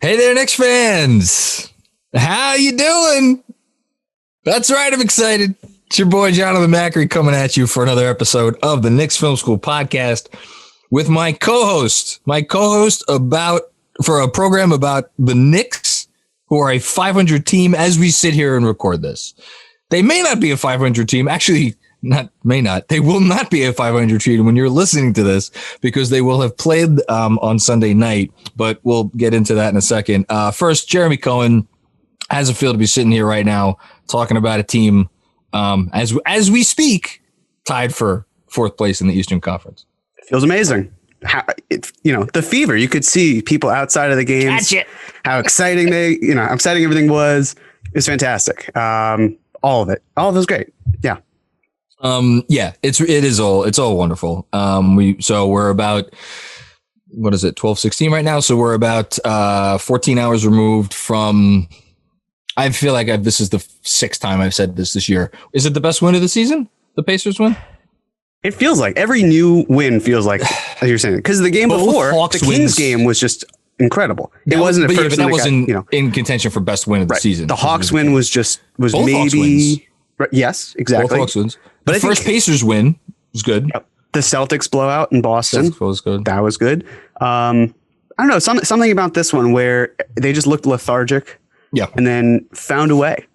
Hey there, Knicks fans. How you doing? That's right, I'm excited. It's your boy, Jonathan Macri, coming at you for another episode of the Knicks Film School Podcast with my co-host for a program about the Knicks, who are a 500 team as we sit here and record this. They may not be a 500 team. Actually, They will not be a 500 team when you're listening to this because they will have played on Sunday night, but we'll get into that in a second. First, Jeremy Cohen, how's it feel to be sitting here right now talking about a team as we speak, tied for fourth place in the Eastern Conference? It feels amazing. The fever. You could see people outside of the games. How exciting how exciting everything was. It was fantastic. All of it was great. Yeah. It's all wonderful. We're about, 12-16 right now. So we're about 14 hours removed from, I feel like this is the sixth time I've said this year. Is it the best win of the season? The Pacers win? It feels like every new win feels like, as you're saying, because the game before, the Kings game was just incredible. It wasn't in contention for best win of the season. The Hawks win was maybe, yes, exactly. Both Hawks wins. But the first Pacers win was good. Yep. The Celtics blowout in Boston was good. That was good. I don't know, something about this one where they just looked lethargic. Yeah. And then found a way.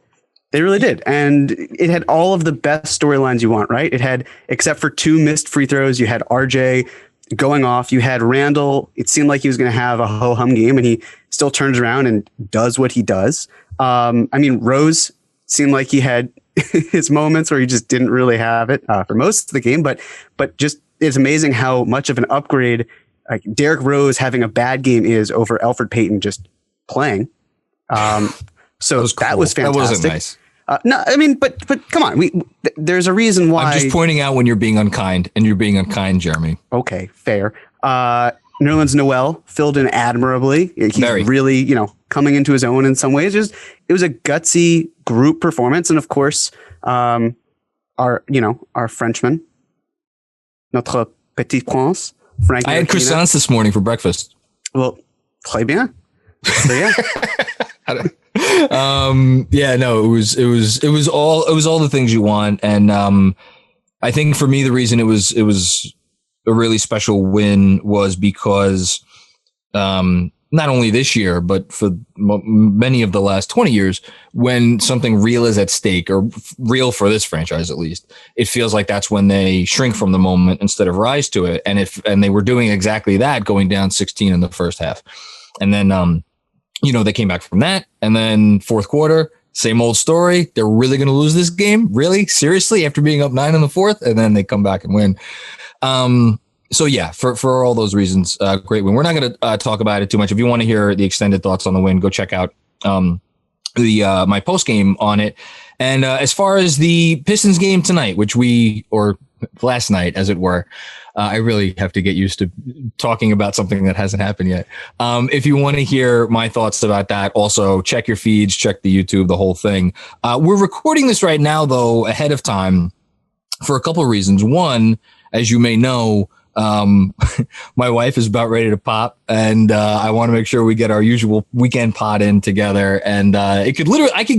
They really did. And it had all of the best storylines you want, right? It had, except for two missed free throws, you had RJ going off. You had Randle. It seemed like he was going to have a ho-hum game, and he still turns around and does what he does. Rose seemed like he had his moments where he just didn't really have it for most of the game, but just it's amazing how much of an upgrade like Derrick Rose having a bad game is over Elfrid Payton just playing. So that was fantastic. That wasn't nice. But come on, there's a reason why. I'm just pointing out when you're being unkind, and you're being unkind, Jeremy. Okay, fair. Nerlens Noel filled in admirably. He's really, coming into his own in some ways. It was a gutsy group performance. And of course, our Frenchman, notre petit prince, Frank. I had croissants this morning for breakfast. Well, très bien. So, yeah. It was all the things you want. And I think for me, the reason it was a really special win was because not only this year, but for many of the last 20 years, when something real is at stake, or real for this franchise at least, it feels like that's when they shrink from the moment instead of rise to it. And they were doing exactly that, going down 16 in the first half. And then, they came back from that. And then fourth quarter, same old story. They're really going to lose this game? Really? Seriously? After being up 9 in the fourth? And then they come back and win. So yeah, for all those reasons, great win. We're not going to talk about it too much. If you want to hear the extended thoughts on the win, go check out my post game on it. And as far as the Pistons game tonight, or last night, as it were, I really have to get used to talking about something that hasn't happened yet. If you want to hear my thoughts about that, also check your feeds, check the YouTube, the whole thing. We're recording this right now, though, ahead of time for a couple of reasons. One, as you may know, my wife is about ready to pop, and I want to make sure we get our usual weekend pod in together. And I could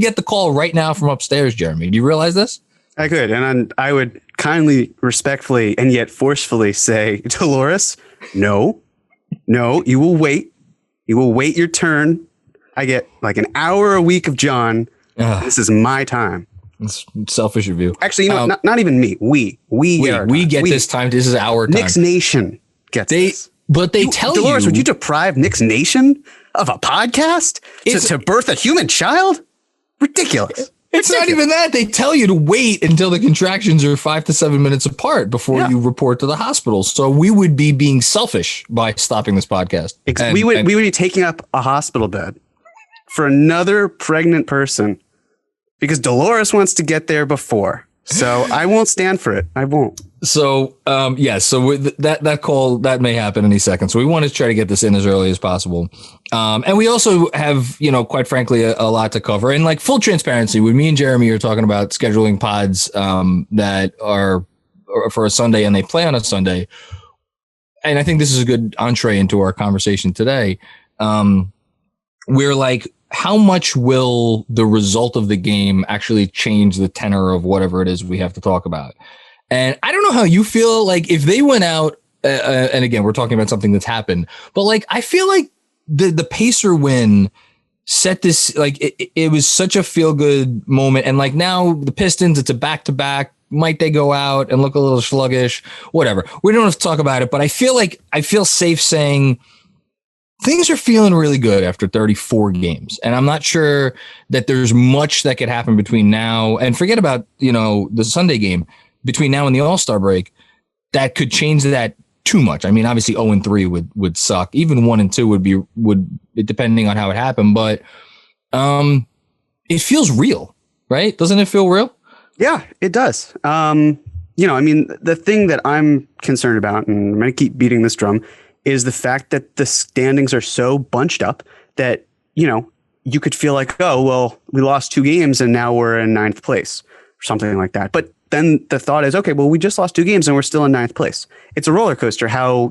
get the call right now from upstairs, Jeremy. Do you realize this? I could, and I would kindly, respectfully, and yet forcefully say, Dolores, no, you will wait. You will wait your turn. I get like an hour a week of John. This is my time. It's selfish of you. Actually, not even me. We get this time. This is our time. Knicks Nation gets this. But they tell you, Dolores, would you deprive Knicks Nation of a podcast to birth a human child? Ridiculous. It's not even that. They tell you to wait until the contractions are 5 to 7 minutes apart before you report to the hospital. So we would be being selfish by stopping this podcast. We would be taking up a hospital bed for another pregnant person because Dolores wants to get there before. So I won't stand for it. I won't. So, so with that call, that may happen any second. So we want to try to get this in as early as possible. And we also have, quite frankly, a lot to cover. And like full transparency, when me and Jeremy are talking about scheduling pods that are for a Sunday and they play on a Sunday. And I think this is a good entree into our conversation today. we're like, how much will the result of the game actually change the tenor of whatever it is we have to talk about? And I don't know how you feel. Like if they went out, and again, we're talking about something that's happened, but like, I feel like the Pacer win set this, like it was such a feel good moment. And like now the Pistons, it's a back to back. Might they go out and look a little sluggish? Whatever. We don't have to talk about it, but I feel safe saying things are feeling really good after 34 games. And I'm not sure that there's much that could happen between now and forget about, the Sunday game between now and the All-Star break that could change that too much. I mean, obviously 0-3 would suck. Even 1-2 would depending on how it happened, but it feels real, right? Doesn't it feel real? Yeah, it does. The thing that I'm concerned about, and I'm going to keep beating this drum, is the fact that the standings are so bunched up that, you could feel like, oh, well, we lost 2 games and now we're in 9th place or something like that. But then the thought is, okay, well, we just lost 2 games and we're still in 9th place. It's a roller coaster how,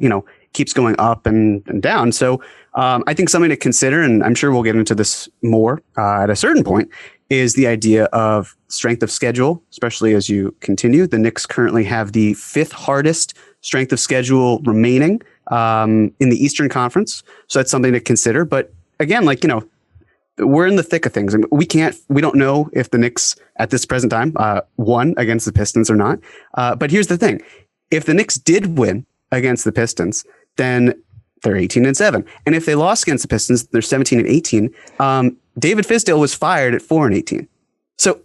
keeps going up and down. So I think something to consider, and I'm sure we'll get into this more at a certain point, is the idea of strength of schedule, especially as you continue. The Knicks currently have the 5th hardest strength of schedule remaining in the Eastern Conference. So that's something to consider. But again, we're in the thick of things. We don't know if the Knicks at this present time won against the Pistons or not. But here's the thing. If the Knicks did win against the Pistons, then they're 18-7. And if they lost against the Pistons, they're 17-18. David Fizdale was fired at 4-18. So,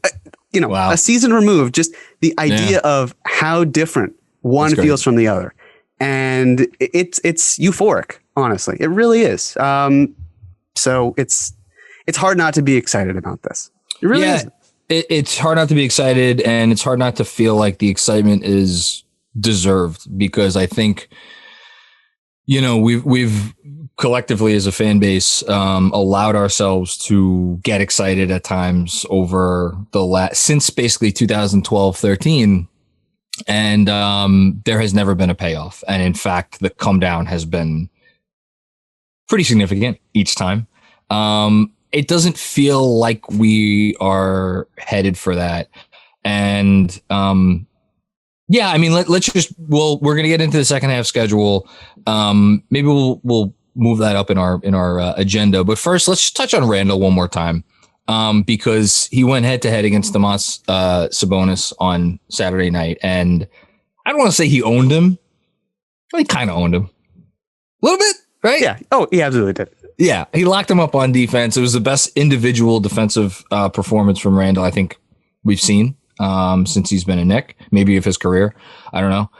wow. A season removed, just the idea of how different one feels from the other. And it's euphoric, honestly. It really is. So it's hard not to be excited about this. It really is. It's hard not to be excited, and it's hard not to feel like the excitement is deserved, because I think, we've collectively as a fan base allowed ourselves to get excited at times over since basically 2012-13. And there has never been a payoff. And in fact, the come down has been pretty significant each time. It doesn't feel like we are headed for that. And let's just, we're going to get into the second half schedule. Maybe we'll move that up in our agenda. But first, let's just touch on Randle one more time. Because he went head to head against Domas Sabonis on Saturday night. And I don't want to say he owned him, but he kind of owned him a little bit, right? Yeah. Oh, he absolutely did. Yeah. He locked him up on defense. It was the best individual defensive performance from Randle I think we've seen since he's been a Knick, maybe of his career. I don't know.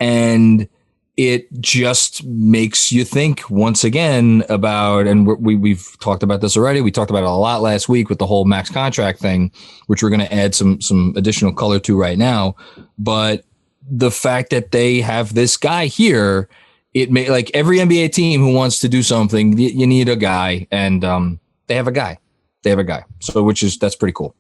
And it just makes you think once again about, and we've talked about this already. We talked about it a lot last week with the whole max contract thing, which we're going to add some additional color to right now. But the fact that they have this guy here, it may, like every NBA team who wants to do something, you need a guy, and they have a guy. So that's pretty cool.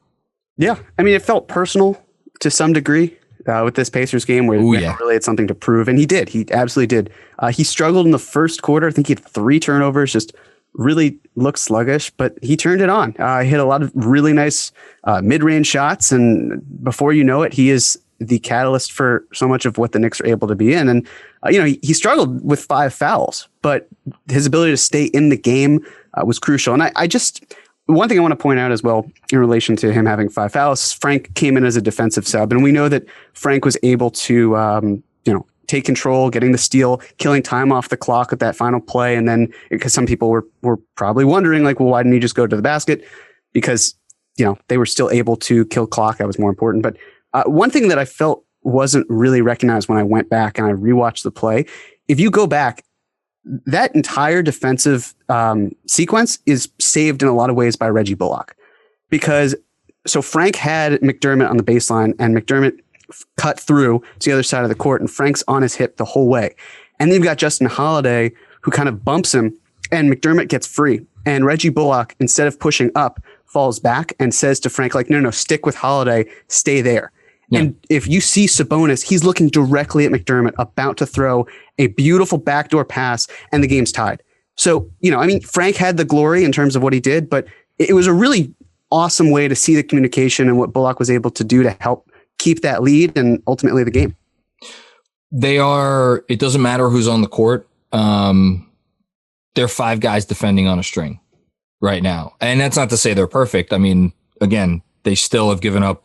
Yeah. I mean, it felt personal to some degree. With this Pacers game where he really had something to prove. And he did. He absolutely did. He struggled in the first quarter. I think he had 3 turnovers, just really looked sluggish, but he turned it on. He hit a lot of really nice mid-range shots. And before you know it, he is the catalyst for so much of what the Knicks are able to be in. And, he struggled with 5 fouls, but his ability to stay in the game was crucial. And one thing I want to point out as well in relation to him having 5 fouls, Frank came in as a defensive sub, and we know that Frank was able to, take control, getting the steal, killing time off the clock at that final play. And then because some people were probably wondering like, well, why didn't he just go to the basket? Because, they were still able to kill clock. That was more important. But one thing that I felt wasn't really recognized when I went back and I rewatched the play, if you go back, that entire defensive sequence is saved in a lot of ways by Reggie Bullock, because Frank had McDermott on the baseline and McDermott cut through to the other side of the court and Frank's on his hip the whole way. And then you've got Justin Holiday who kind of bumps him and McDermott gets free. And Reggie Bullock, instead of pushing up, falls back and says to Frank, like, no, stick with Holiday, stay there. Yeah. And if you see Sabonis, he's looking directly at McDermott, about to throw a beautiful backdoor pass, and the game's tied. So, I mean, Frank had the glory in terms of what he did, but it was a really awesome way to see the communication and what Bullock was able to do to help keep that lead and ultimately the game. It doesn't matter who's on the court. There are 5 guys defending on a string right now. And that's not to say they're perfect. I mean, again, they still have given up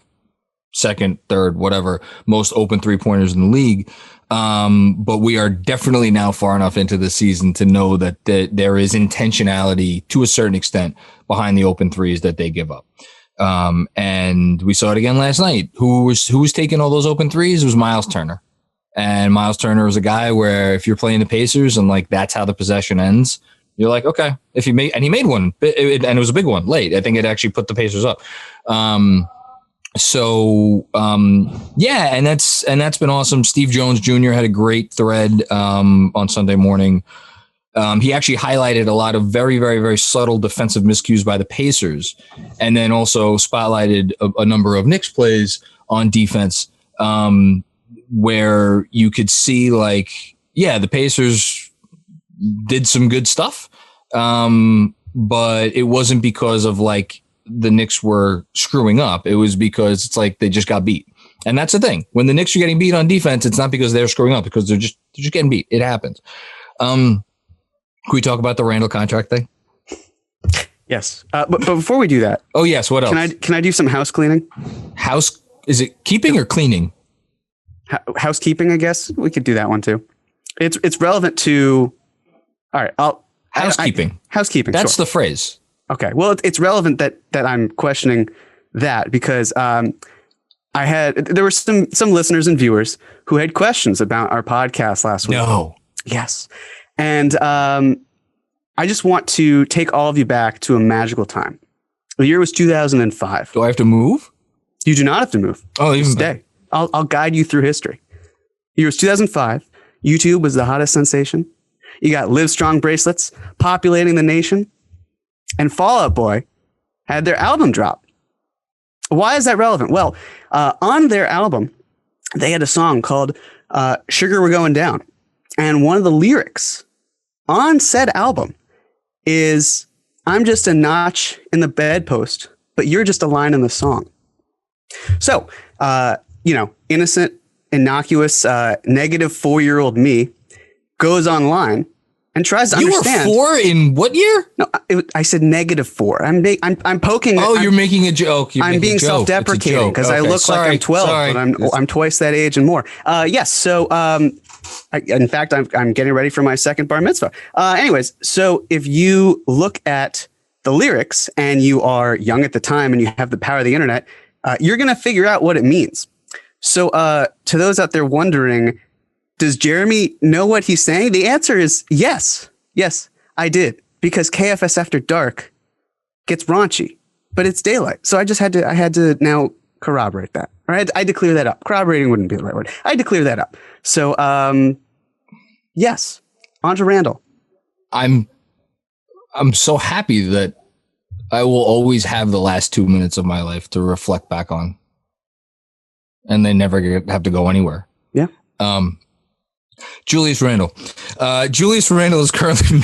second, third, whatever, most open 3-pointers in the league. But we are definitely now far enough into the season to know that there is intentionality to a certain extent behind the open threes that they give up. And we saw it again last night. Who was taking all those open threes? It was Miles Turner. And Miles Turner is a guy where if you're playing the Pacers and like that's how the possession ends, you're like, okay, he made one, and it was a big one late. I think it actually put the Pacers up. Yeah, and that's been awesome. Steve Jones Jr. had a great thread on Sunday morning. He actually highlighted a lot of very, very, very subtle defensive miscues by the Pacers, and then also spotlighted a number of Knicks plays on defense where you could see like, yeah, the Pacers did some good stuff, but it wasn't because of like the Knicks were screwing up. It was because it's like they just got beat. And that's the thing. When the Knicks are getting beat on defense, it's not because they're screwing up, because they're just getting beat. It happens. Can we talk about the Randle contract thing? Yes. But before we do that. Oh, yes. What else? Can I do some house cleaning? Is it keeping or cleaning? Housekeeping, I guess. We could do that one too. It's relevant to. All right. Housekeeping. Housekeeping. That's sure. the phrase. Okay. Well, it's relevant that I'm questioning that because there were some listeners and viewers who had questions about our podcast last week. No. Yes. And I just want to take all of you back to a magical time. The year was 2005. Do I have to move? You do not have to move. Oh, even stay. I'll guide you through history. The year was 2005. YouTube was the hottest sensation. You got Live Strong bracelets populating the nation. And Fall Out Boy had their album drop. Why is that relevant? Well, on their album, they had a song called Sugar We're Going Down. And one of the lyrics on said album is, I'm just a notch in the bedpost, but you're just a line in the song. So, innocent, innocuous, negative 4-year-old me goes online and tries to understand. You were 4 in what year? No, I said -4. I'm poking. Oh, you're making a joke. I'm being self-deprecating because I look like I'm 12, but I'm twice that age and more. Yes. So, in fact, I'm getting ready for my second bar mitzvah. Anyways, so if you look at the lyrics and you are young at the time and you have the power of the internet, you're going to figure out what it means. So, to those out there wondering, does Jeremy know what he's saying? The answer is yes. Yes, I did. Because KFS After Dark gets raunchy, but it's daylight. So I had to now corroborate that. Or I had to clear that up. Corroborating wouldn't be the right word. I had to clear that up. So, yes, on to Randle. I'm so happy that I will always have the last 2 minutes of my life to reflect back on. And they never have to go anywhere. Yeah. Julius Randle. Julius Randle is currently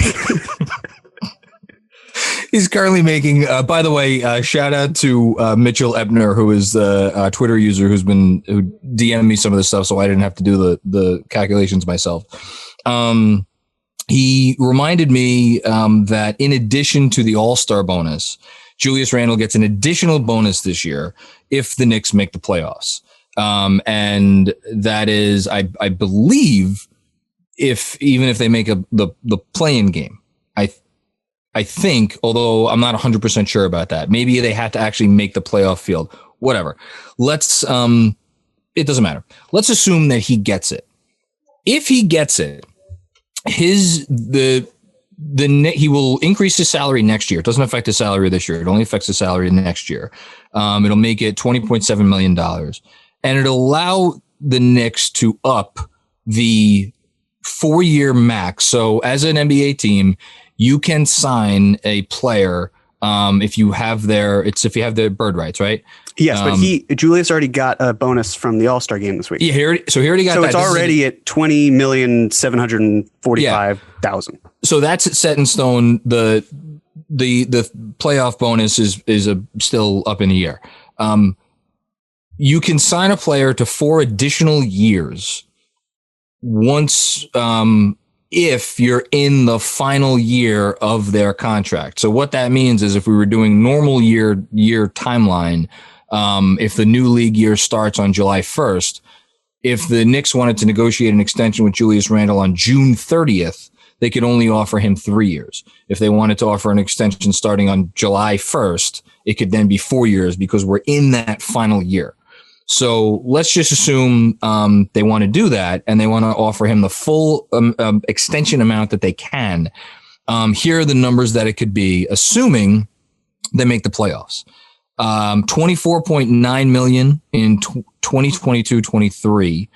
he's currently making. By the way, shout out to Mitchell Ebner, who is the Twitter user who DM'd me some of this stuff, so I didn't have to do the calculations myself. He reminded me that in addition to the All-Star bonus, Julius Randle gets an additional bonus this year if the Knicks make the playoffs. And that is, I believe, even if they make the play-in game, I think, although I'm not 100% sure about that, maybe they have to actually make the playoff field. Whatever. It doesn't matter. Let's assume that he gets it. If he gets it, he will increase his salary next year. It doesn't affect his salary this year. It only affects his salary next year. It'll make it $20.7 million. And it'll allow the Knicks to up the 4-year max. So as an NBA team, you can sign a player if you have their bird rights, right? Yes, but Julius already got a bonus from the All-Star game this week. Yeah, he already got that. So it's already at $20,745,000. So that's set in stone. The playoff bonus is still up in the air. You can sign a player to 4 additional years once if you're in the final year of their contract. So what that means is if we were doing normal year timeline, if the new league year starts on July 1st, if the Knicks wanted to negotiate an extension with Julius Randle on June 30th, they could only offer him 3 years. If they wanted to offer an extension starting on July 1st, it could then be 4 years because we're in that final year. So let's just assume they want to do that and they want to offer him the full extension amount that they can. Here are the numbers that it could be, assuming they make the playoffs. $24.9 million in 2022-23.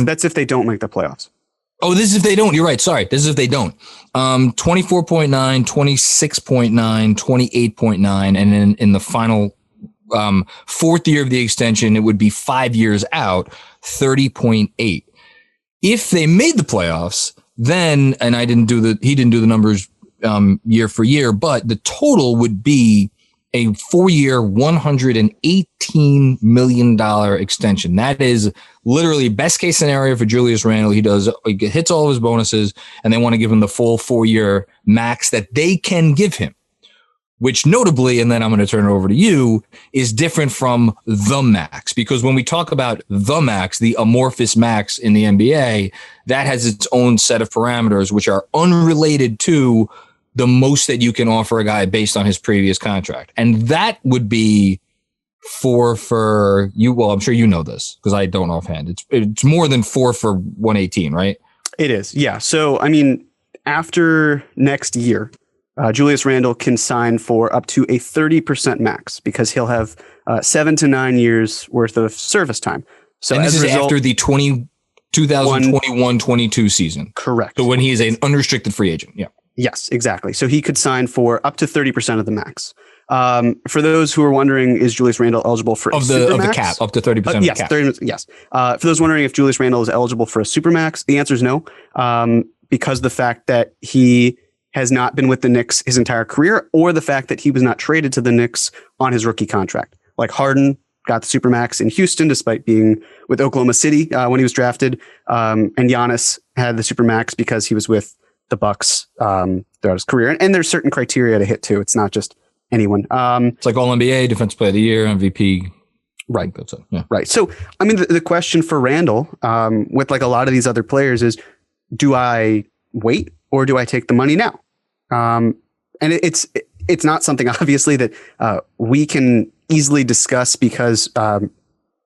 That's if they don't make the playoffs. Oh, this is if they don't. You're right. Sorry. This is if they don't. 24.9, 26.9, 28.9. And then in the final fourth year of the extension, it would be 5 years out, 30.8. If they made the playoffs, then, and he didn't do the numbers year for year, but the total would be a 4-year, $118 million extension. That is literally best case scenario for Julius Randle. He hits all of his bonuses and they want to give him the full 4-year max that they can give him, which notably, and then I'm going to turn it over to you, is different from the max. Because when we talk about the max, the amorphous max in the NBA, that has its own set of parameters, which are unrelated to the most that you can offer a guy based on his previous contract. And that would be for you. Well, I'm sure you know this because I don't offhand. It's more than 4 for 118, right? It is. Yeah. So, I mean, after next year, Julius Randle can sign for up to a 30% max because he'll have 7 to 9 years worth of service time. So and this is after the 2021-22 season. Correct. So when he is an unrestricted free agent. Yeah. Yes, exactly. So he could sign for up to 30% of the max. For those who are wondering, is Julius Randle eligible for of the cap, up to 30% of the cap? 30, yes. For those wondering if Julius Randle is eligible for a supermax, the answer is no, because the fact that he has not been with the Knicks his entire career, or the fact that he was not traded to the Knicks on his rookie contract. Like Harden got the supermax in Houston, despite being with Oklahoma City when he was drafted, and Giannis had the supermax because he was with the Bucks throughout his career. And there's certain criteria to hit too. It's not just anyone. It's like All NBA, Defensive Player of the Year, MVP. Right. That's it. Yeah. Right. So, I mean, the question for Randle, with like a lot of these other players is, do I wait or do I take the money now? And it's not something obviously that we can easily discuss because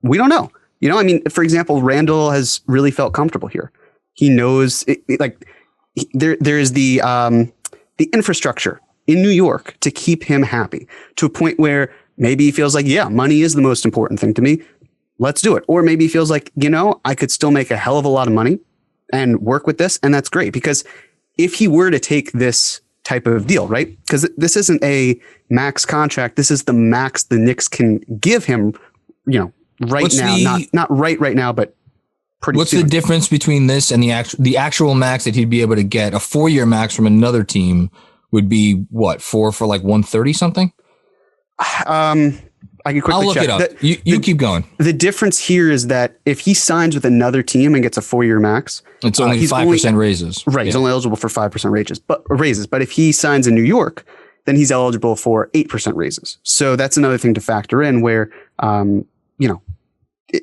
we don't know. You know, I mean, for example, Randle has really felt comfortable here. He knows there is the infrastructure in New York to keep him happy to a point where maybe he feels like, yeah, money is the most important thing to me. Let's do it. Or maybe he feels like, you know, I could still make a hell of a lot of money and work with this. And that's great because if he were to take this type of deal, right? Because this isn't a max contract. This is the max the Knicks can give him, you know, not right now, but pretty What's soon. The difference between this and the actual max that he'd be able to get? A 4-year max from another team would be what, 4 for like 130 something? I can quickly I'll look check. it up. You keep going. The difference here is that if he signs with another team and gets a 4-year max, it's only 5% raises. Right. Yeah. He's only eligible for 5% raises. But if he signs in New York, then he's eligible for 8% raises. So that's another thing to factor in where, you know,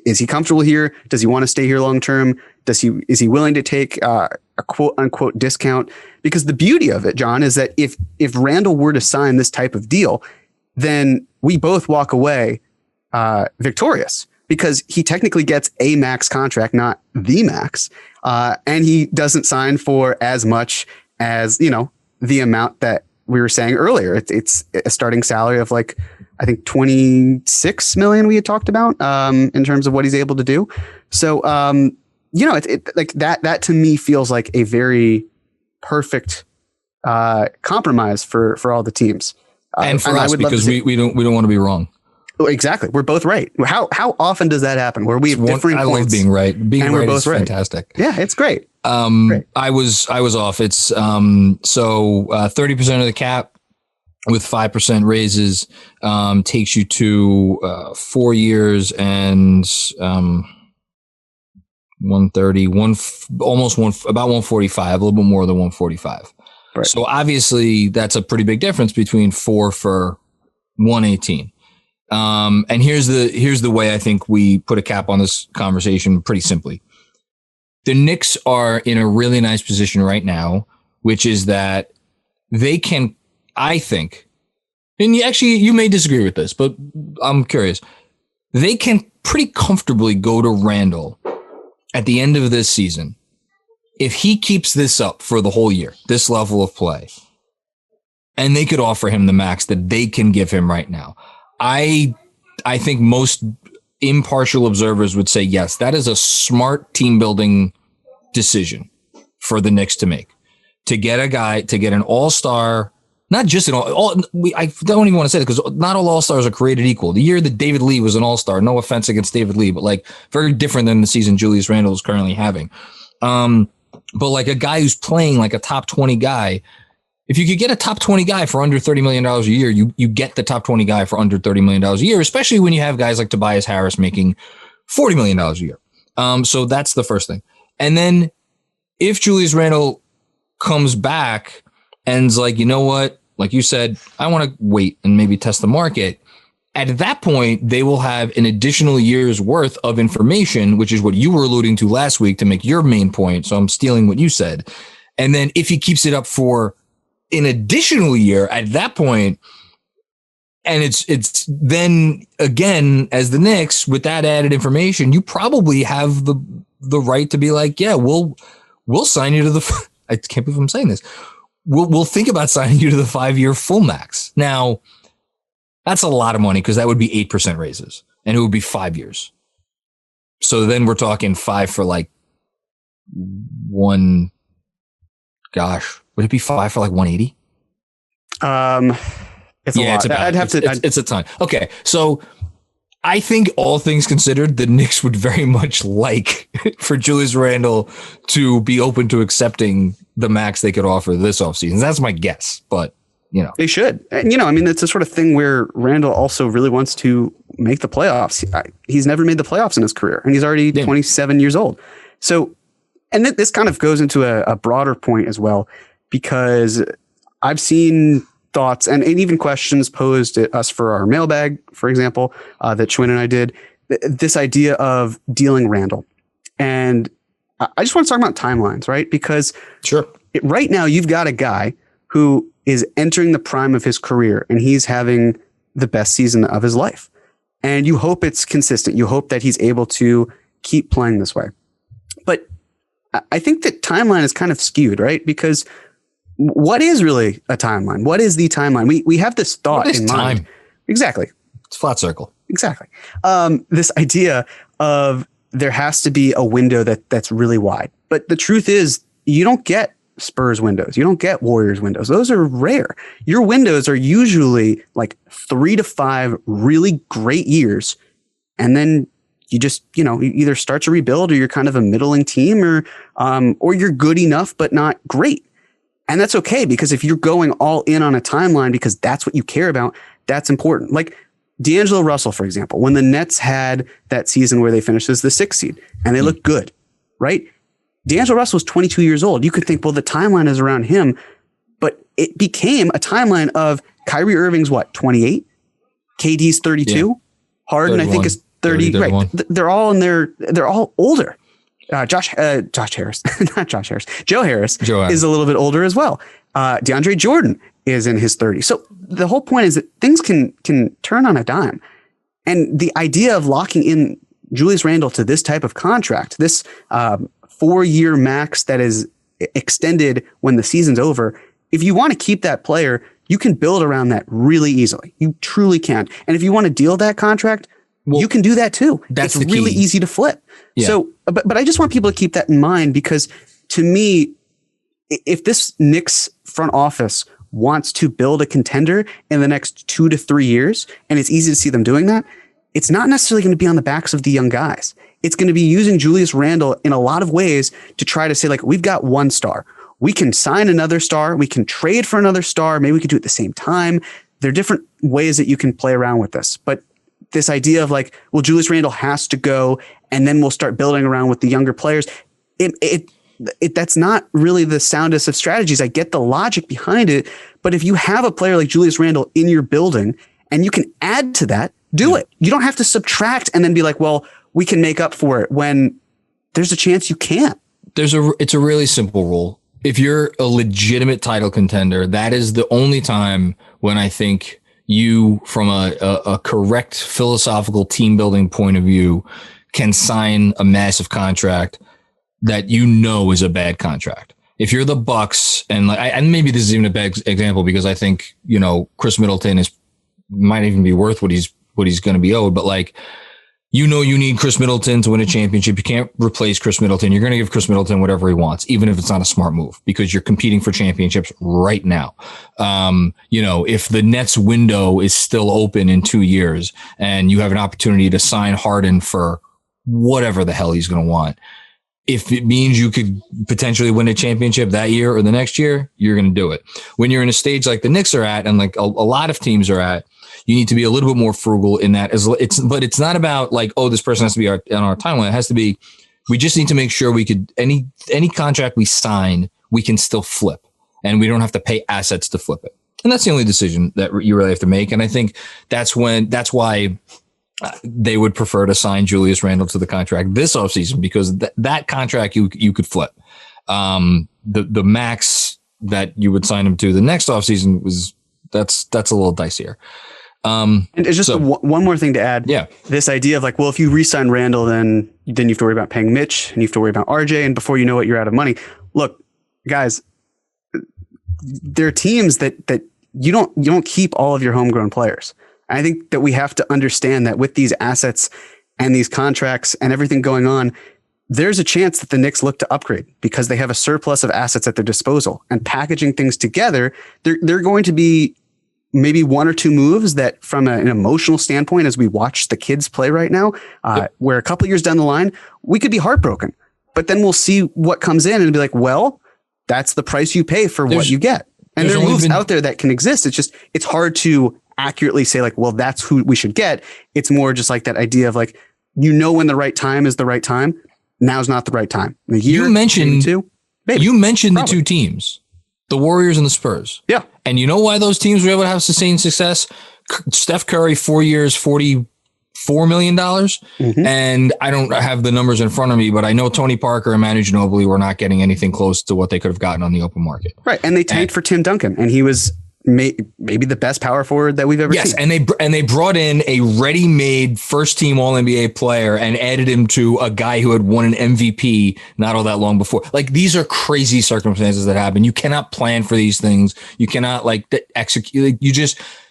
is he comfortable here? Does he want to stay here long term? Is he willing to take a quote unquote discount? Because the beauty of it, John, is that if Randle were to sign this type of deal, then we both walk away victorious because he technically gets a max contract, not the max, and he doesn't sign for as much as, you know, the amount that we were saying earlier. It's a starting salary of like, I think 26 million we had talked about in terms of what he's able to do. So, you know, it like that to me feels like a very perfect compromise for all the teams. And for us, because we don't want to be wrong. Exactly. We're both right. How often does that happen where we have differing points? I love being right. Being right is fantastic. Yeah, it's great. Great. I was off. It's 30% of the cap with 5% raises takes you to 4 years and 130, about 145, a little bit more than 145. Right. So obviously that's a pretty big difference between 4 for 118. And here's the way I think we put a cap on this conversation pretty simply. The Knicks are in a really nice position right now, which is that they can, I think, and you may disagree with this, but I'm curious. They can pretty comfortably go to Randle at the end of this season. If he keeps this up for the whole year, this level of play, and they could offer him the max that they can give him right now, I think most impartial observers would say, yes, that is a smart team building decision for the Knicks to make. To get a guy, to get an all-star, not just an I don't even want to say that because not all all-stars are created equal. The year that David Lee was an all-star, no offense against David Lee, but like very different than the season Julius Randle is currently having. But like a guy who's playing like a top 20 guy, if you could get a top 20 guy for under $30 million a year, you get the top 20 guy for under $30 million a year, especially when you have guys like Tobias Harris making $40 million a year. So that's the first thing. And then if Julius Randle comes back and's like, you know what, like you said, I want to wait and maybe test the market. At that point, they will have an additional year's worth of information, which is what you were alluding to last week to make your main point. So I'm stealing what you said. And then if he keeps it up for an additional year at that point, and it's then again, as the Knicks, with that added information, you probably have the right to be like, yeah, we'll sign you to the, I can't believe I'm saying this. We'll think about signing you to the 5-year full max. Now, that's a lot of money because that would be 8% raises and it would be 5 years. So then we're talking 5 for like would it be 5 for like 180? It's a lot. It's a ton. Okay. So I think all things considered, the Knicks would very much like for Julius Randle to be open to accepting the max they could offer this offseason. That's my guess, but they should. And, I mean, it's the sort of thing where Randle also really wants to make the playoffs. He's never made the playoffs in his career, and he's already 27 years old. So, and this kind of goes into a broader point as well, because I've seen thoughts and even questions posed at us for our mailbag, for example, that Schwinn and I did, this idea of dealing Randle. And I just want to talk about timelines, right? Because right now you've got a guy who is entering the prime of his career and he's having the best season of his life. And you hope it's consistent. You hope that he's able to keep playing this way. But I think that timeline is kind of skewed, right? Because what is really a timeline? What is the timeline? We have this thought in mind. Time? Exactly. It's a flat circle. Exactly. This idea of there has to be a window that's really wide. But the truth is you don't get Spurs windows. You don't get Warriors windows. Those are rare. Your windows are usually like 3 to 5 really great years. And then you just, you either start to rebuild or you're kind of a middling team or you're good enough, but not great. And that's okay, because if you're going all in on a timeline because that's what you care about, that's important. Like D'Angelo Russell, for example, when the Nets had that season where they finished as the 6th seed and they looked good, right? D'Angelo Russell was 22 years old. You could think, well, the timeline is around him, but it became a timeline of Kyrie Irving's 28? KD's 32? Yeah. Harden, 31, I think, is 30. Right. They're all older. Josh Harris, not Josh Harris. Joe Harris is a little bit older as well. DeAndre Jordan is in his 30s. So the whole point is that things can turn on a dime. And the idea of locking in Julius Randle to this type of contract, this 4-year max that is extended when the season's over, if you want to keep that player, you can build around that really easily. You truly can. And if you want to deal that contract, you can do that too. It's really easy to flip. Yeah. So, but I just want people to keep that in mind, because to me, if this Knicks front office wants to build a contender in the next 2 to 3 years, and it's easy to see them doing that, it's not necessarily going to be on the backs of the young guys. It's going to be using Julius Randle in a lot of ways to try to say, like, we've got one star. We can sign another star. We can trade for another star. Maybe we could do it at the same time. There are different ways that you can play around with this. But this idea of like, well, Julius Randle has to go, and then we'll start building around with the younger players. That's not really the soundest of strategies. I get the logic behind it. But if you have a player like Julius Randle in your building and you can add to that, do it. You don't have to subtract and then be like, well, we can make up for it, when there's a chance you can't. It's a really simple rule. If you're a legitimate title contender, that is the only time when I think you, from a correct philosophical team building point of view, can sign a massive contract that you know is a bad contract. If you're the Bucks, and maybe this is even a bad example because I think, Chris Middleton might even be worth what he's going to be owed, but like, you need Chris Middleton to win a championship. You can't replace Chris Middleton. You're going to give Chris Middleton whatever he wants, even if it's not a smart move, because you're competing for championships right now. If the Nets window is still open in 2 years and you have an opportunity to sign Harden for whatever the hell he's going to want, if it means you could potentially win a championship that year or the next year, you're going to do it. When you're in a stage like the Knicks are at, and like a lot of teams are at, you need to be a little bit more frugal in that. But it's not about like, oh, this person has to be on our timeline. It has to be, we just need to make sure we could, any contract we sign, we can still flip, and we don't have to pay assets to flip it. And that's the only decision that you really have to make. And I think that's why they would prefer to sign Julius Randle to the contract this offseason, because that contract you could flip. The max that you would sign him to the next offseason that's a little dicier. And it's just one more thing to add. Yeah. This idea of like, well, if you re-sign Randle, then you have to worry about paying Mitch, and you have to worry about RJ. And before you know it, you're out of money. Look, guys, there are teams that you don't keep all of your homegrown players. And I think that we have to understand that with these assets and these contracts and everything going on, there's a chance that the Knicks look to upgrade because they have a surplus of assets at their disposal, and packaging things together. They're going to be maybe one or two moves that, from an emotional standpoint, as we watch the kids play right now, where a couple years down the line, we could be heartbroken, but then we'll see what comes in and be like, well, that's the price you pay for what you get. And there are moves out there that can exist. It's hard to accurately say like, well, that's who we should get. It's more just like that idea of like, when the right time is the right time. Now's not the right time. You mentioned the two teams, the Warriors and the Spurs. Yeah. And you know why those teams were able to have sustained success? Steph Curry, 4 years, $44 million. Mm-hmm. And I don't have the numbers in front of me, but I know Tony Parker and Manu Ginobili were not getting anything close to what they could have gotten on the open market. Right. And they tanked for Tim Duncan, and he was maybe the best power forward that we've ever seen. Yes, and they brought in a ready-made first-team All-NBA player and added him to a guy who had won an MVP not all that long before. Like, these are crazy circumstances that happen. You cannot plan for these things. You cannot execute.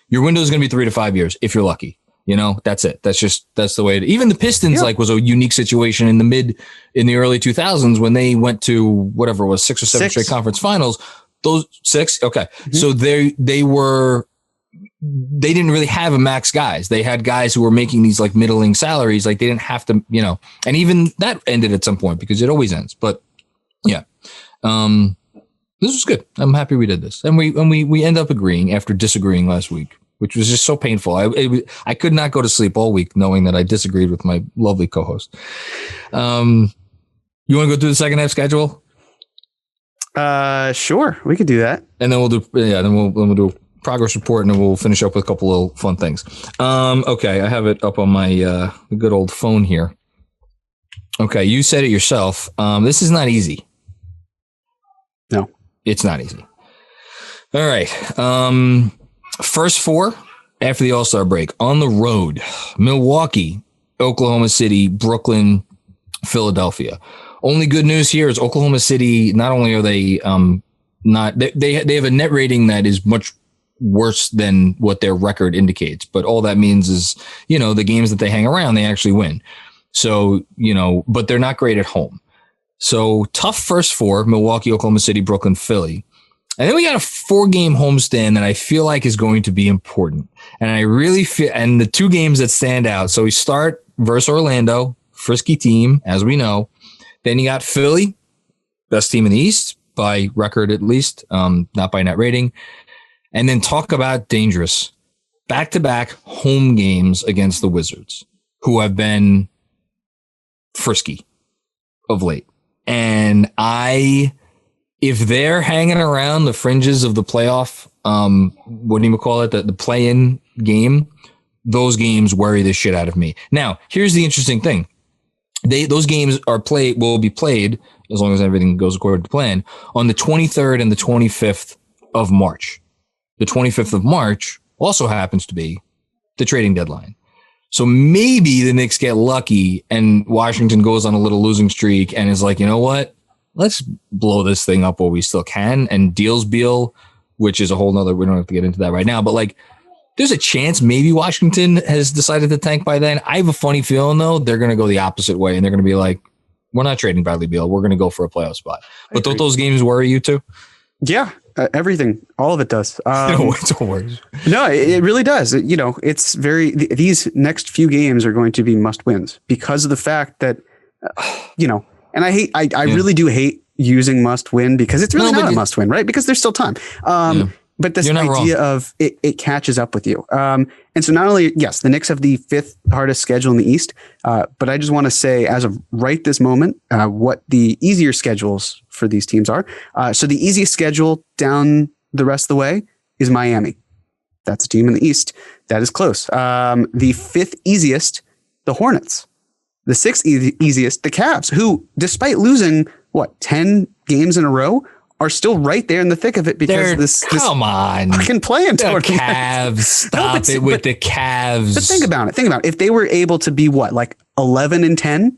Your window is going to be 3 to 5 years if you're lucky. That's it. That's the way it. Even the Pistons was a unique situation in the early 2000s when they went to whatever it was 6 or 7 straight conference finals. Those 6. Okay. Mm-hmm. So they didn't really have a max guys. They had guys who were making these like middling salaries. Like, they didn't have to, and even that ended at some point because it always ends. But yeah, this was good. I'm happy we did this. And we end up agreeing after disagreeing last week, which was just so painful. I could not go to sleep all week knowing that I disagreed with my lovely co-host. You want to go through the second half schedule? Sure, we could do that. And then we'll do a progress report, and then we'll finish up with a couple of fun things. Okay, I have it up on my good old phone here. Okay, you said it yourself. This is not easy. No, it's not easy. All right. First 4 after the All-Star break on the road: Milwaukee, Oklahoma City, Brooklyn, Philadelphia. Only good news here is Oklahoma City. Not only are they they have a net rating that is much worse than what their record indicates, but all that means is, the games that they hang around, they actually win. So, but they're not great at home. So tough first 4: Milwaukee, Oklahoma City, Brooklyn, Philly. And then we got a 4-game homestand that I feel like is going to be important. And I really feel, and the 2 games that stand out. So we start versus Orlando, frisky team, as we know. Then you got Philly, best team in the East by record at least, not by net rating. And then talk about dangerous. Back-to-back home games against the Wizards, who have been frisky of late. And if they're hanging around the fringes of the playoff, what do you call it? The play-in game, those games worry the shit out of me. Now, here's the interesting thing. Those games will be played, as long as everything goes according to plan, on the 23rd and the 25th of March. The 25th of March also happens to be the trading deadline. So maybe the Knicks get lucky and Washington goes on a little losing streak and is like, you know what? Let's blow this thing up while we still can. And deals Beal, which is a whole nother, we don't have to get into that right now, but like there's a chance maybe Washington has decided to tank by then. I have a funny feeling though, they're going to go the opposite way and they're going to be like, we're not trading Bradley Beal. We're going to go for a playoff spot. But don't those games worry you too? Yeah. Everything, all of it does. It's all worse. No, it really does. It's these next few games are going to be must wins because of the fact that, and I really do hate using must win because it's really not a must win, right? Because there's still time. But this idea of it catches up with you. And so not only, yes, the Knicks have the 5th hardest schedule in the East, but I just want to say as of right this moment, what the easier schedules for these teams are. So the easiest schedule down the rest of the way is Miami. That's a team in the East. That is close. The 5th easiest, the Hornets. The 6th easiest, the Cavs, who, despite losing, 10 games in a row, are still right there in the thick of it because this fucking playing tournament. The Cavs, stop with the Cavs. But think about it. If they were able to be 11 and 10,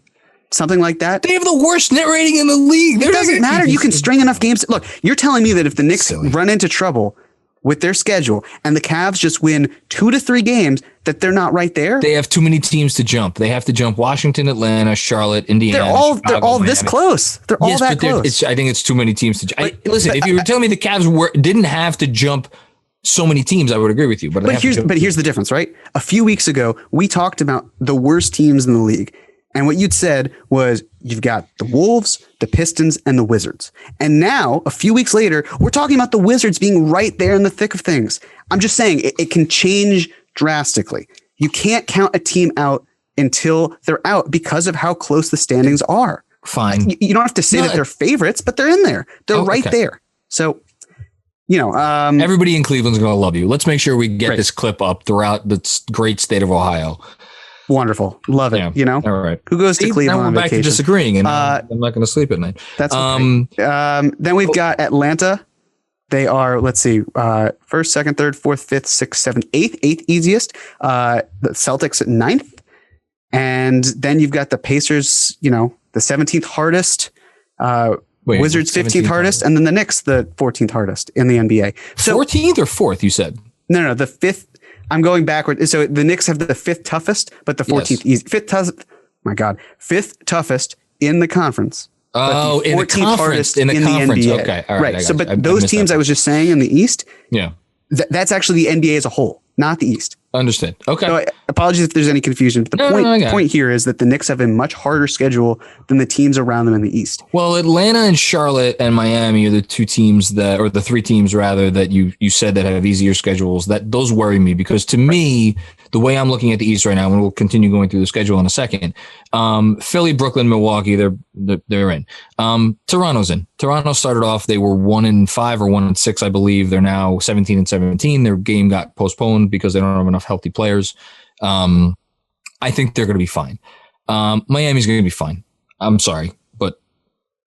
something like that. They have the worst net rating in the league. It doesn't matter. You can string enough games. Look, you're telling me that if the Knicks run into trouble with their schedule and the Cavs just win 2 to 3 games, that they're not right there. They have too many teams to jump. They have to jump Washington, Atlanta, Charlotte, Indiana. They're all this close. They're all that close. I think it's too many teams to jump. Listen, if you were telling me the Cavs didn't have to jump so many teams, I would agree with you. But here's the difference, right? A few weeks ago, we talked about the worst teams in the league. And what you'd said was you've got the Wolves, the Pistons, and the Wizards. And now, a few weeks later, we're talking about the Wizards being right there in the thick of things. I'm just saying it can change drastically. You can't count a team out until they're out because of how close the standings are. Fine. You don't have to say that they're favorites, but they're in there. They're right there. So, everybody in Cleveland's going to love you. Let's make sure we get this clip up throughout the great state of Ohio. Wonderful. Love it. All right. Who goes to Cleveland on vacation? Back to disagreeing and I'm not going to sleep at night. That's okay. Then we've got Atlanta. They are, let's see, 1st, 2nd, 3rd, 4th, 5th, 6th, 7th, 8th, 8th easiest. The Celtics at 9th. And then you've got the Pacers, the 17th hardest, Wizards 15th hardest, and then the Knicks, the 14th hardest in the NBA. So 14th or 4th, you said? No, the 5th. I'm going backward. So the Knicks have the 5th toughest, but the 14th easy. 5th toughest in the conference. Oh, in the conference. In the conference. NBA. Okay. All right. So, but those teams I was just saying in the East, that's actually the NBA as a whole, not the East. Understood. Okay. So apologies if there's any confusion. But the point here is that the Knicks have a much harder schedule than the teams around them in the East. Well, Atlanta and Charlotte and Miami are the 2 teams or the 3 teams rather, that you said that have easier schedules. That those worry me because to me, the way I'm looking at the East right now, and we'll continue going through the schedule in a second. Philly, Brooklyn, Milwaukee, they're in. Toronto's in. Toronto started off, they were 1-5 or 1-6, I believe. They're now 17-17. Their game got postponed because they don't have enough healthy players. I think they're going to be fine. Miami's going to be fine. I'm sorry, but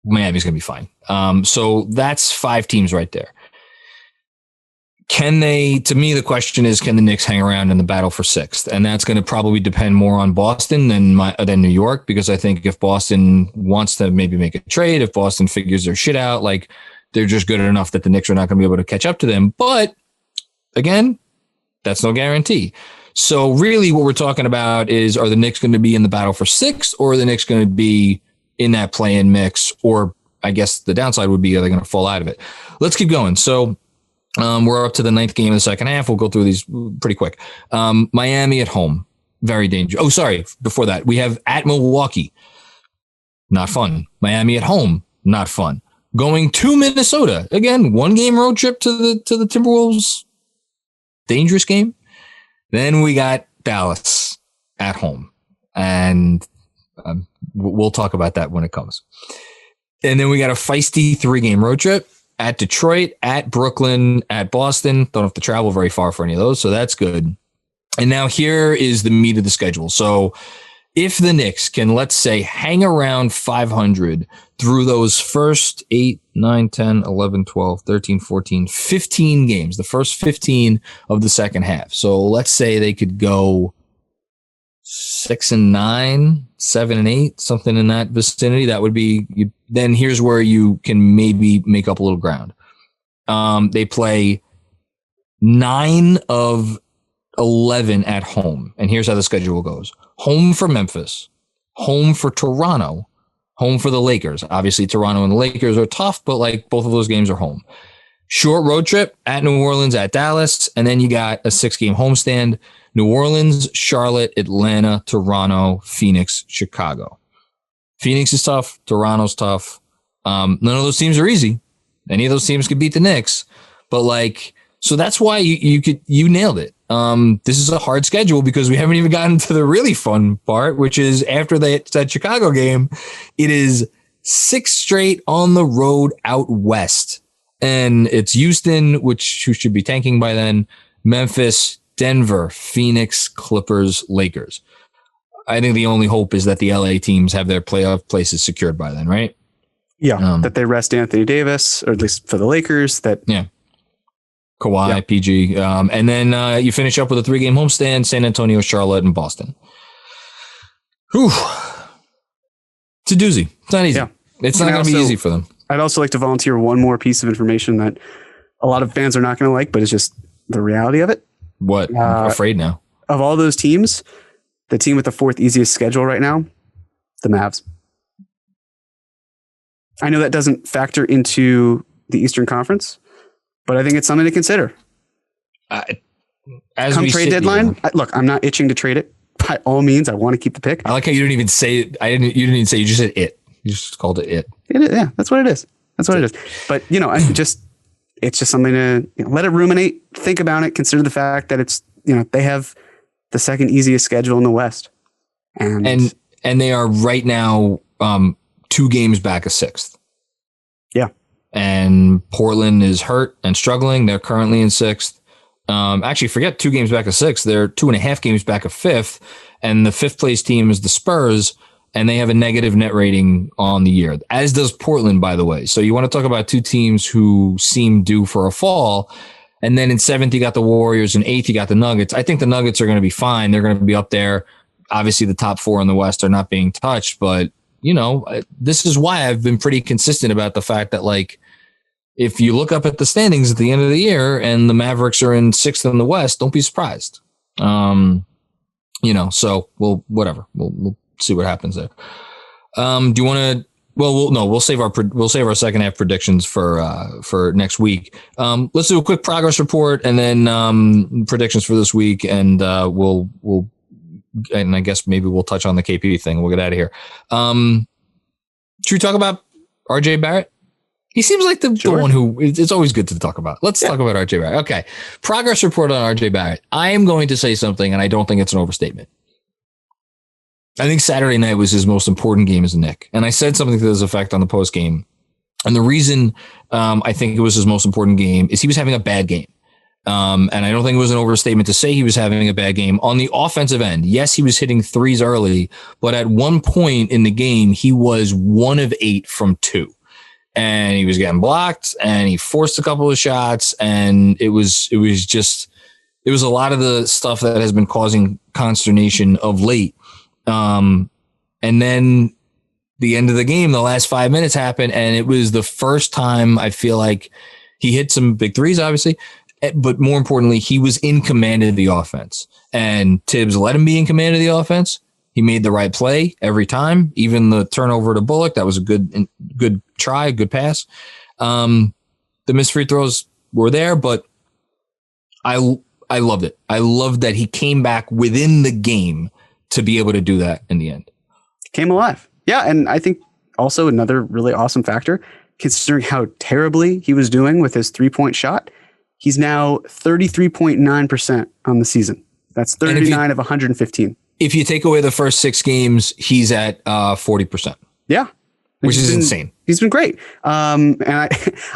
Miami's going to be fine. So that's 5 teams right there. To me, the question is, can the Knicks hang around in the battle for 6th? And that's going to probably depend more on Boston than New York, because I think if Boston wants to maybe make a trade, if Boston figures their shit out, like they're just good enough that the Knicks are not going to be able to catch up to them. But again, that's no guarantee. So really what we're talking about is, are the Knicks going to be in the battle for 6th, or are the Knicks going to be in that play-in mix, or I guess the downside would be, are they going to fall out of it? Let's keep going. So we're up to the 9th game of the second half. We'll go through these pretty quick. Miami at home, very dangerous. Oh, sorry. Before that, we have at Milwaukee. Not fun. Miami at home, not fun. Going to Minnesota. Again, 1-game road trip to the Timberwolves. Dangerous game. Then we got Dallas at home. And we'll talk about that when it comes. And then we got a feisty 3-game road trip at Detroit, at Brooklyn, at Boston. Don't have to travel very far for any of those, so that's good. And now here is the meat of the schedule. So if the Knicks can, let's say, hang around 500 through those first 8, 9, 10, 11, 12, 13, 14, 15 games, the first 15 of the second half. So let's say they could go 6-9, 7-8, something in that vicinity. That would be, then here's where you can maybe make up a little ground. They play 9 of 11 at home. And here's how the schedule goes. Home for Memphis, home for Toronto, home for the Lakers. Obviously, Toronto and the Lakers are tough, but like both of those games are home. Short road trip at New Orleans, at Dallas, and then you got a 6-game homestand. New Orleans, Charlotte, Atlanta, Toronto, Phoenix, Chicago. Phoenix is tough. Toronto's tough. None of those teams are easy. Any of those teams could beat the Knicks, but like, so that's why you nailed it. This is a hard schedule because we haven't even gotten to the really fun part, which is after that Chicago game, it is 6 straight on the road out west. And it's Houston, who should be tanking by then, Memphis, Denver, Phoenix, Clippers, Lakers. I think the only hope is that the LA teams have their playoff places secured by then, right? Yeah, that they rest Anthony Davis, or at least for the Lakers. Kawhi, yeah. PG. And then you finish up with a 3-game homestand, San Antonio, Charlotte, and Boston. Whew. It's a doozy. It's not easy. Yeah. It's not going to be easy for them. I'd also like to volunteer one more piece of information that a lot of fans are not going to like, but it's just the reality of it. What? I'm afraid now. Of all those teams, the team with the 4th easiest schedule right now, the Mavs. I know that doesn't factor into the Eastern Conference, but I think it's something to consider. Come trade deadline, look, I'm not itching to trade it. By all means, I want to keep the pick. I like how you didn't even say it. You didn't even say, you just said it. You just called it it. Yeah, that's what it is. That's what it is. But, it's just something to let it ruminate, think about it, consider the fact that it's, they have the 2nd easiest schedule in the West. And they are right now 2 games back of 6th. Yeah. And Portland is hurt and struggling. They're currently in 6th. Actually, forget 2 games back of 6th. They're 2.5 games back of 5th. And the 5th place team is the Spurs, and they have a negative net rating on the year, as does Portland, by the way. So you want to talk about 2 teams who seem due for a fall. And then in 7th, you got the Warriors. In 8th, you got the Nuggets. I think the Nuggets are going to be fine. They're going to be up there. Obviously, the top 4 in the West are not being touched. But, this is why I've been pretty consistent about the fact that, like, if you look up at the standings at the end of the year and the Mavericks are in 6th in the West, don't be surprised. So whatever. We'll see what happens there. Do you want to? Well, we'll save our second half predictions for next week. Let's do a quick progress report and then predictions for this week, and we'll and I guess maybe we'll touch on the KP thing. We'll get out of here. Should we talk about RJ Barrett? He seems like the one who it's always good to talk about. Let's talk about RJ Barrett. Okay. Progress report on RJ Barrett. I am going to say something, and I don't think it's an overstatement. I think Saturday night was his most important game as a Knick. And I said something to this effect on the post game. And the reason I think it was his most important game is he was having a bad game. And I don't think it was an overstatement to say he was having a bad game on the offensive end. Yes, he was hitting threes early, but at one point in the game, he was 1 of 8 from 2. And he was getting blocked, and he forced a couple of shots, and it was a lot of the stuff that has been causing consternation of late. And then the end of the game, the last 5 minutes happened, and it was the first time I feel like he hit some big threes, obviously, but more importantly, he was in command of the offense, and Tibbs let him be in command of the offense. He made the right play every time, even the turnover to Bullock. That was a good try, good pass. The missed free throws were there, but I loved it. I loved that he came back within the game to be able to do that in the end. Came alive. Yeah, and I think also another really awesome factor, considering how terribly he was doing with his 3-point shot, he's now 33.9% on the season. That's 39 of 115. If you take away the first 6 games, he's at 40%. Yeah. Which is insane. He's been great. And I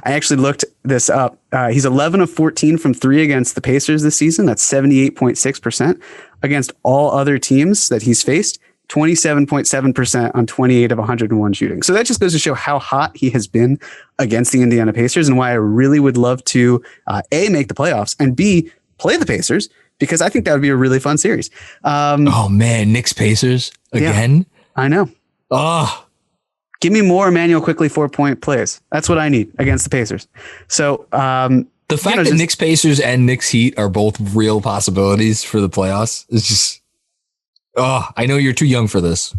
actually looked this up. He's 11 of 14 from 3 against the Pacers this season. That's 78.6%. Against all other teams that he's faced, 27.7% on 28 of 101 shooting. So that just goes to show how hot he has been against the Indiana Pacers and why I really would love to, A, make the playoffs, and B, play the Pacers, because I think that would be a really fun series. Oh, man, Knicks Pacers again? Yeah, I know. Oh, give me more Emmanuel Quickly 4-point plays. That's what I need against the Pacers. So the fact that Knicks Pacers and Knicks Heat are both real possibilities for the playoffs is just, I know you're too young for this,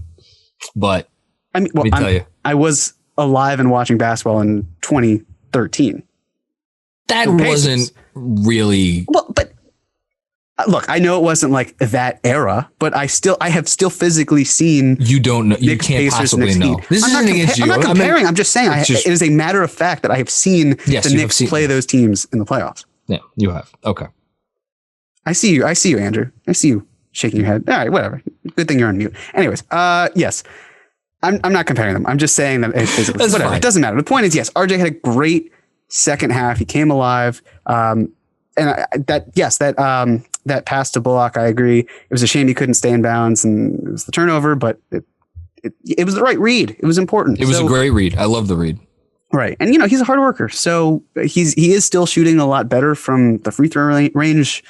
but I mean, well, let me tell you, I was alive and watching basketball in 2013. That wasn't really. Well, but look, I know it wasn't like that era, but I have still physically seen. You don't know. You can't Pacers, possibly Knicks know. Heat. This isn't against you. I'm not comparing. I'm just saying it is a matter of fact that I have seen the Knicks play those teams in the playoffs. Yeah, you have. Okay. I see you, Andrew. I see you shaking your head. All right, whatever. Good thing you're on mute. Anyways, yes. I'm not comparing them. I'm just saying that it's physically. Whatever. Fine. It doesn't matter. The point is, yes, RJ had a great second half. He came alive. That pass to Bullock, I agree. It was a shame he couldn't stay in bounds, and it was the turnover, but it was the right read. It was important. It was a great read. I love the read. Right. And, he's a hard worker. So he is still shooting a lot better from the free throw range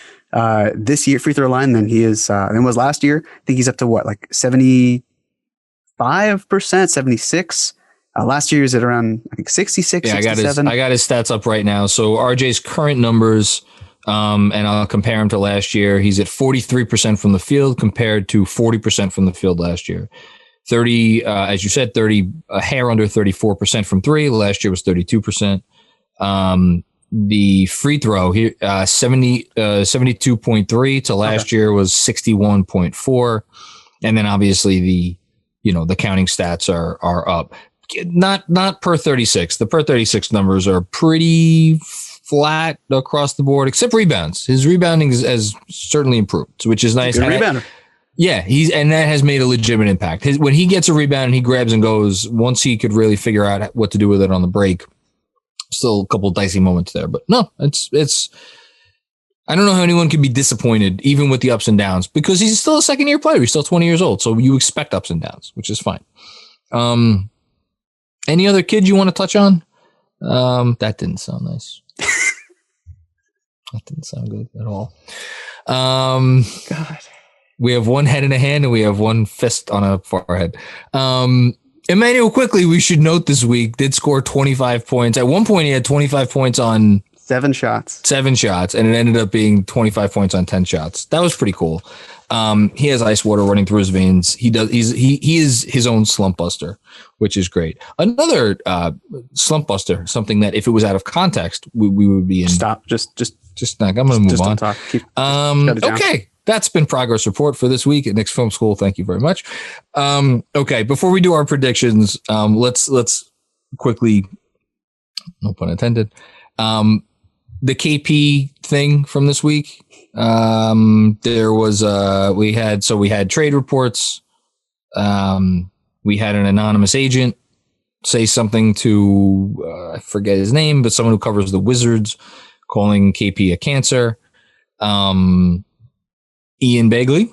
this year, free throw line, than he is than was last year. I think he's up to like 75%, 76%. Last year he was at around, I think, 66, yeah, 67. I got his stats up right now. So RJ's current numbers, and I'll compare him to last year. He's at 43% from the field compared to 40% from the field last year. 30, as you said, 30, a hair under 34% from 3. Last year was 32%. The free throw here, 72.3 to last year was 61.4. And then obviously the counting stats are up. Not per 36. The per 36 numbers are pretty flat across the board, except rebounds. His rebounding has certainly improved, which is nice. Good rebounder. Yeah, and that has made a legitimate impact. When he gets a rebound and he grabs and goes, once he could really figure out what to do with it on the break, still a couple of dicey moments there. But no, it's I don't know how anyone could be disappointed, even with the ups and downs, because he's still a second-year player. He's still 20 years old, so you expect ups and downs, which is fine. Any other kid you want to touch on? That didn't sound nice. That didn't sound good at all. God. We have one head in a hand and we have one fist on a forehead. Emmanuel Quickly, we should note this week, did score 25 points. At one point, he had 25 points on 7 shots. 7 shots, and it ended up being 25 points on 10 shots. That was pretty cool. He has ice water running through his veins. He is his own slump buster, which is great. Another slump buster, something that if it was out of context, we would be in. Stop. Just not. I'm going to move on. Talk. Okay. That's been Progress Report for this week at Knicks Film School. Thank you very much. Okay, before we do our predictions, let's quickly, no pun intended, the KP thing from this week. There was we had trade reports. We had an anonymous agent say something to I forget his name, but someone who covers the Wizards, calling KP a cancer. Ian Begley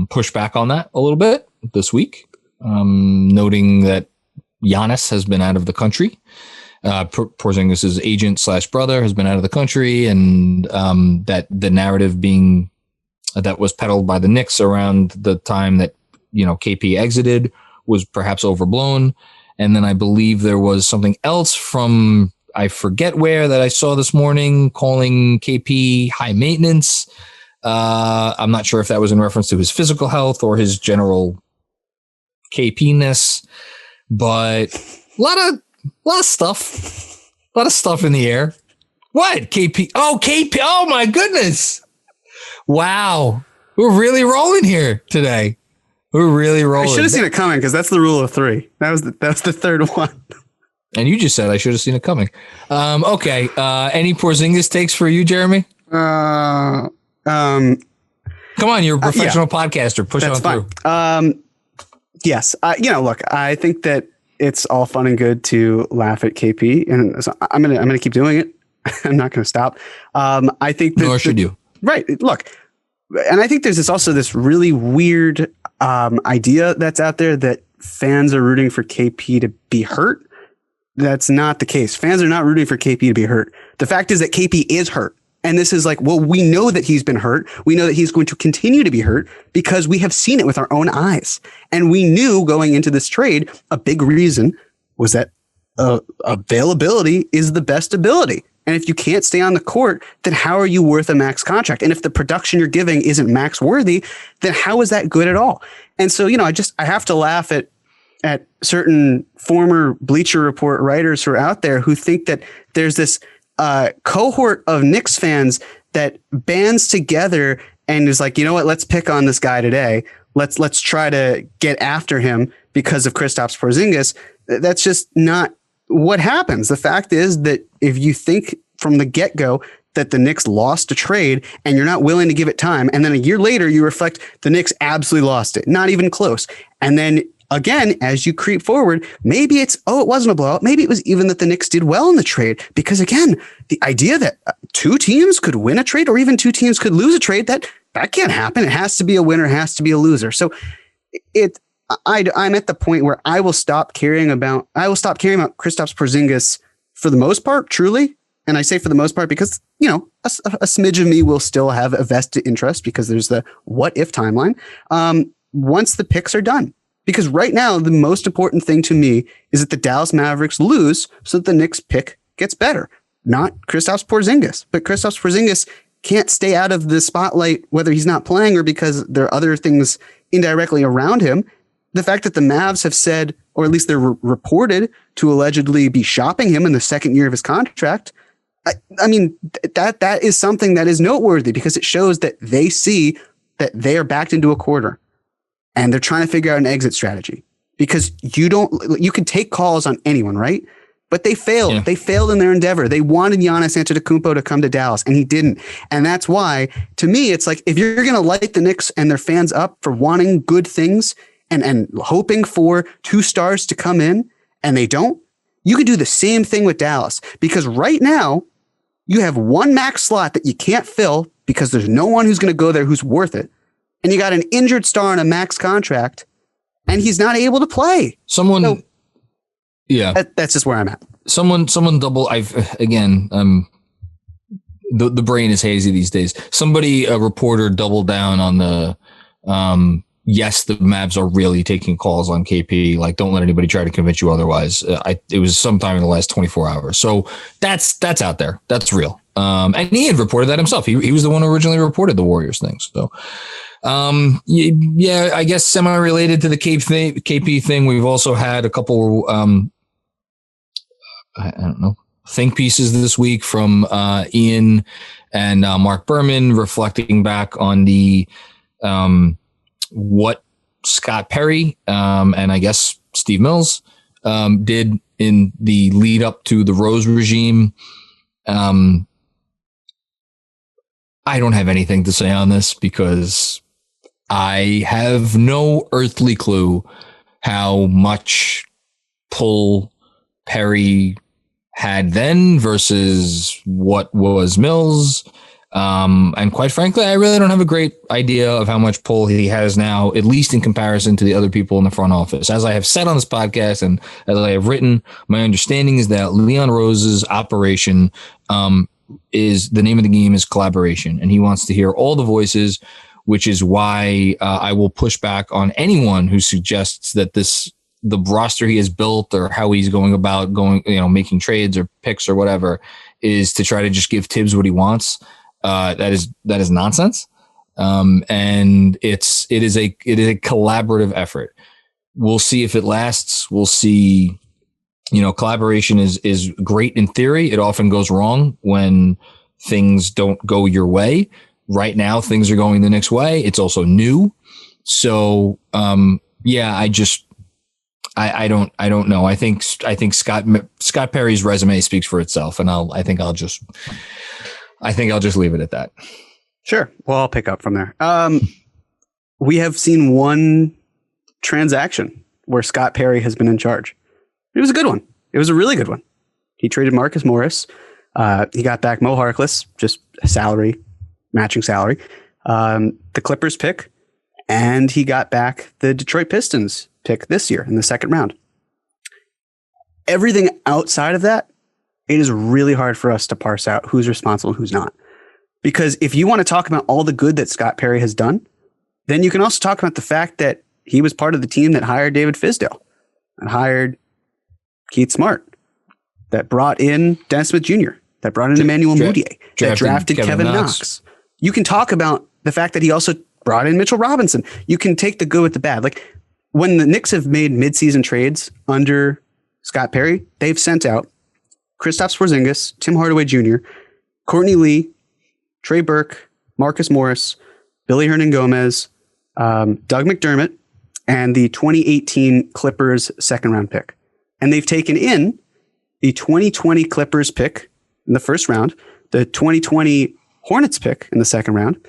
pushed back on that a little bit this week, noting that Giannis has been out of the country. Porzingis' agent / brother has been out of the country, and that the narrative being that was peddled by the Knicks around the time that KP exited was perhaps overblown. And then I believe there was something else from I forget where that I saw this morning calling KP high maintenance. I'm not sure if that was in reference to his physical health or his general KP-ness, but a lot of stuff in the air. What? KP? Oh, KP. Oh my goodness. Wow. We're really rolling here today. We're really rolling. I should have seen it coming because that's the rule of three. That was the third one. And you just said I should have seen it coming. Okay. Any Porzingis takes for you, Jeremy? Come on, you're a professional podcaster. Push on through. Yes. Look, I think that it's all fun and good to laugh at KP, and so I'm gonna keep doing it. I'm not gonna stop. I think that nor should you. Right. Look, and I think there's this really weird idea that's out there that fans are rooting for KP to be hurt. That's not the case. Fans are not rooting for KP to be hurt. The fact is that KP is hurt. And this is like, well, we know that he's been hurt. We know that he's going to continue to be hurt because we have seen it with our own eyes. And we knew going into this trade, a big reason was that availability is the best ability. And if you can't stay on the court, then how are you worth a max contract? And if the production you're giving isn't max worthy, then how is that good at all? And so, I have to laugh at certain former Bleacher Report writers who are out there who think that there's this cohort of Knicks fans that bands together and is like, you know what, let's pick on this guy today. Let's try to get after him because of Kristaps Porzingis. That's just not what happens. The fact is that if you think from the get-go that the Knicks lost a trade and you're not willing to give it time, and then a year later you reflect the Knicks absolutely lost it, not even close. And then again, as you creep forward, maybe it wasn't a blowout. Maybe it was even that the Knicks did well in the trade. Because again, the idea that two teams could win a trade or even two teams could lose a trade, that can't happen. It has to be a winner, has to be a loser. So I'm at the point where I will stop caring about Kristaps Porzingis for the most part, truly. And I say for the most part because, a smidge of me will still have a vested interest because there's the what if timeline once the picks are done. Because right now, the most important thing to me is that the Dallas Mavericks lose so that the Knicks pick gets better. Not Kristaps Porzingis, but Kristaps Porzingis can't stay out of the spotlight, whether he's not playing or because there are other things indirectly around him. The fact that the Mavs have said, or at least they're reported to allegedly be shopping him in the second year of his contract. I mean, that is something that is noteworthy because it shows that they see that they are backed into a corner. And they're trying to figure out an exit strategy because you can take calls on anyone, right? But they failed. Yeah. They failed in their endeavor. They wanted Giannis Antetokounmpo to come to Dallas and he didn't. And that's why, to me, it's like, if you're going to light the Knicks and their fans up for wanting good things and hoping for two stars to come in and they don't, you could do the same thing with Dallas because right now you have one max slot that you can't fill because there's no one who's going to go there who's worth it. And you got an injured star on a max contract, and he's not able to play. That's just where I'm at. Someone the brain is hazy these days. A reporter doubled down on the, yes, the Mavs are really taking calls on KP. Like, don't let anybody try to convince you otherwise. It was sometime in the last 24 hours. So that's out there. That's real. And he had reported that himself. He was the one who originally reported the Warriors thing. So, I guess semi-related to the KP thing, we've also had a couple, I don't know, think pieces this week from Ian and Mark Berman reflecting back on the what Scott Perry and I guess Steve Mills did in the lead up to the Rose regime. I don't have anything to say on this because I have no earthly clue how much pull Perry had then versus what was Mills. And quite frankly, I really don't have a great idea of how much pull he has now, at least in comparison to the other people in the front office. As I have said on this podcast and as I have written, my understanding is that Leon Rose's operation is the name of the game is collaboration. And he wants to hear all the voices, which is why I will push back on anyone who suggests that the roster he has built or how he's going about making trades or picks or whatever is to try to just give Tibbs what he wants. That is nonsense. And it is a collaborative effort. We'll see if it lasts. We'll see. Collaboration is great in theory. It often goes wrong when things don't go your way. Right now, things are going the Knicks' way. It's also new. So, I don't know. I think Scott Perry's resume speaks for itself, and I think I'll just leave it at that. Sure. Well, I'll pick up from there. We have seen one transaction where Scott Perry has been in charge. It was a good one. It was a really good one. He traded Marcus Morris. He got back Mo Harkless, just matching salary. The Clippers pick, and he got back the Detroit Pistons pick this year in the second round. Everything outside of that, it is really hard for us to parse out who's responsible and who's not. Because if you want to talk about all the good that Scott Perry has done, then you can also talk about the fact that he was part of the team that hired David Fizdale and hired Keith Smart, that brought in Dennis Smith Jr., that brought in Emmanuel Mudiay, that drafted Kevin Knox. You can talk about the fact that he also brought in Mitchell Robinson. You can take the good with the bad. Like when the Knicks have made midseason trades under Scott Perry, they've sent out Kristaps Porzingis, Tim Hardaway Jr., Courtney Lee, Trey Burke, Marcus Morris, Billy Hernan-Gomez, Doug McDermott, and the 2018 Clippers second round pick. And they've taken in the 2020 Clippers pick in the first round, the 2020 Hornets pick in the second round,